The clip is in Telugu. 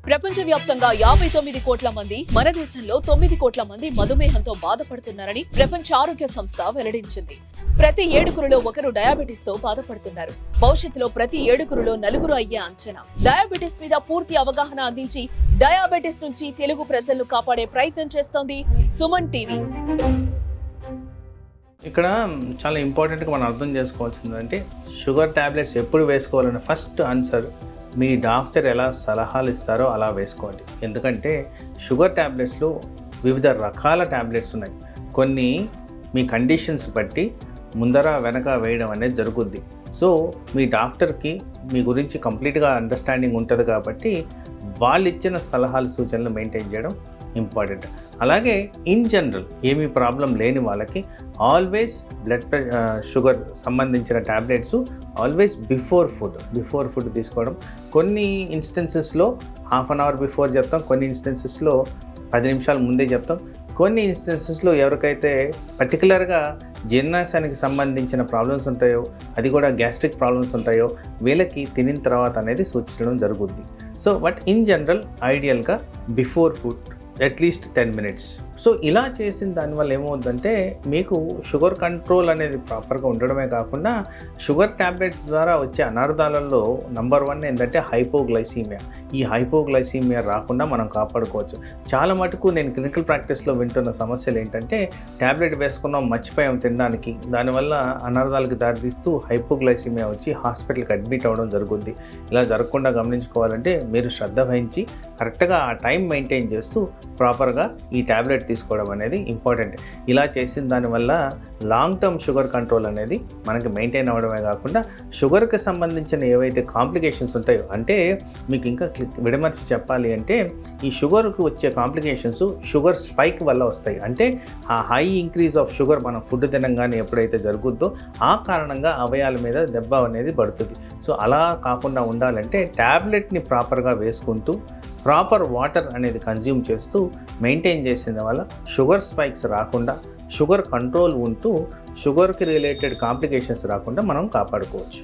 ప్రపంచవ్యాప్తంగా 59 కోట్ల మంది, మన దేశంలో 9 కోట్ల మంది మధుమేహంతో బాధపడుతున్నారని ప్రపంచ ఆరోగ్య సంస్థ వెల్లడించింది. ప్రతి 7గురిలో ఒకరు డయాబెటిస్ తో బాధపడుతున్నారు. భవిష్యత్తులో ప్రతి 7గురిలో 4 అయ్యే అంచనా. డయాబెటిస్ మీద పూర్తి అవగాహన అందించి డయాబెటిస్ నుంచి తెలుగు ప్రజలను కాపాడే ప్రయత్నం చేస్తోంది సుమన్ టీవీ. ఇక్కడ చాలా ఇంపార్టెంట్గా మనం అర్థం చేసుకోవాల్సిందంటే షుగర్ ట్యాబ్లెట్స్ ఎప్పుడు వేసుకోవాలనే ఫస్ట్ ఆన్సర్ మీ డాక్టర్ ఎలా సలహాలు ఇస్తారో అలా వేసుకోండి. ఎందుకంటే షుగర్ ట్యాబ్లెట్స్లో వివిధ రకాల ట్యాబ్లెట్స్ ఉన్నాయి. కొన్ని మీ కండిషన్స్ బట్టి ముందర వెనక వేయడం అనేది జరుగుద్ది. సో మీ డాక్టర్కి మీ గురించి కంప్లీట్గా అండర్స్టాండింగ్ ఉంటుంది కాబట్టి వాళ్ళు ఇచ్చిన సలహాలు సూచనలు మెయింటైన్ చేయడం ఇంపార్టెంట్. అలాగే ఇన్ జనరల్ ఏమీ ప్రాబ్లం లేని వాళ్ళకి ఆల్వేస్ షుగర్ సంబంధించిన ట్యాబ్లెట్స్ ఆల్వేస్ బిఫోర్ ఫుడ్ తీసుకోవడం. కొన్ని ఇన్స్టెన్సెస్లో హాఫ్ అన్ అవర్ బిఫోర్ చెప్తాం, కొన్ని ఇన్స్టెన్సెస్లో 10 నిమిషాల ముందే చెప్తాం, కొన్ని ఇన్స్టెన్సెస్లో ఎవరికైతే పర్టికులర్గా జీర్ణాశయానికి సంబంధించిన ప్రాబ్లమ్స్ ఉంటాయో, అది కూడా గ్యాస్ట్రిక్ ప్రాబ్లమ్స్ ఉంటాయో వీళ్ళకి తినిన తర్వాత అనేది సూచించడం జరుగుద్ది. సో బట్ ఇన్ జనరల్ ఐడియల్గా before food at least 10 minutes. So ఇలా చేసిన దానివల్ల ఏమవుతుందంటే మీకు షుగర్ కంట్రోల్ అనేది ప్రాపర్గా ఉండడమే కాకుండా షుగర్ ట్యాబ్లెట్స్ ద్వారా వచ్చే అనార్థాలలో నంబర్ 1 ఏంటంటే హైపోగ్లైసీమియా. ఈ హైపోగ్లైసీమియా రాకుండా మనం కాపాడుకోవచ్చు. చాలా మటుకు నేను క్లినికల్ ప్రాక్టీస్లో వింటున్న సమస్యలు ఏంటంటే ట్యాబ్లెట్ వేసుకున్నాం, మర్చిపోయాం తినడానికి, దానివల్ల అనార్థాలకు దారితీస్తూ హైపోగ్లైసీమియా వచ్చి హాస్పిటల్కి అడ్మిట్ అవ్వడం జరుగుద్ది. ఇలా జరగకుండా గమనించుకోవాలంటే మీరు శ్రద్ధ వహించి కరెక్ట్గా ఆ టైం మెయింటైన్ చేస్తూ ప్రాపర్గా ఈ ట్యాబ్లెట్ తీసుకోవడం అనేది ఇంపార్టెంట్. ఇలా చేసిన దానివల్ల లాంగ్ టర్మ్ షుగర్ కంట్రోల్ అనేది మనకి మెయింటైన్ అవ్వడమే కాకుండా షుగర్కి సంబంధించిన ఏవైతే కాంప్లికేషన్స్ ఉంటాయో, అంటే మీకు ఇంకా విడమర్చి చెప్పాలి అంటే ఈ షుగర్కి వచ్చే కాంప్లికేషన్స్ షుగర్ స్పైక్ వల్ల వస్తాయి. అంటే ఆ హై ఇంక్రీజ్ ఆఫ్ షుగర్ మనం ఫుడ్ తినంగానే ఎప్పుడైతే జరుగుద్దో ఆ కారణంగా అవయాల మీద దెబ్బ అనేది పడుతుంది. సో అలా కాకుండా ఉండాలంటే ట్యాబ్లెట్ని ప్రాపర్గా వేసుకుంటూ ప్రాపర్ వాటర్ అనేది కన్జ్యూమ్ చేస్తూ మెయింటైన్ చేసిన వల్ల షుగర్ స్పైక్స్ రాకుండా, షుగర్ కంట్రోల్ ఉంటూ షుగర్కి రిలేటెడ్ కాంప్లికేషన్స్ రాకుండా మనం కాపాడుకోవచ్చు.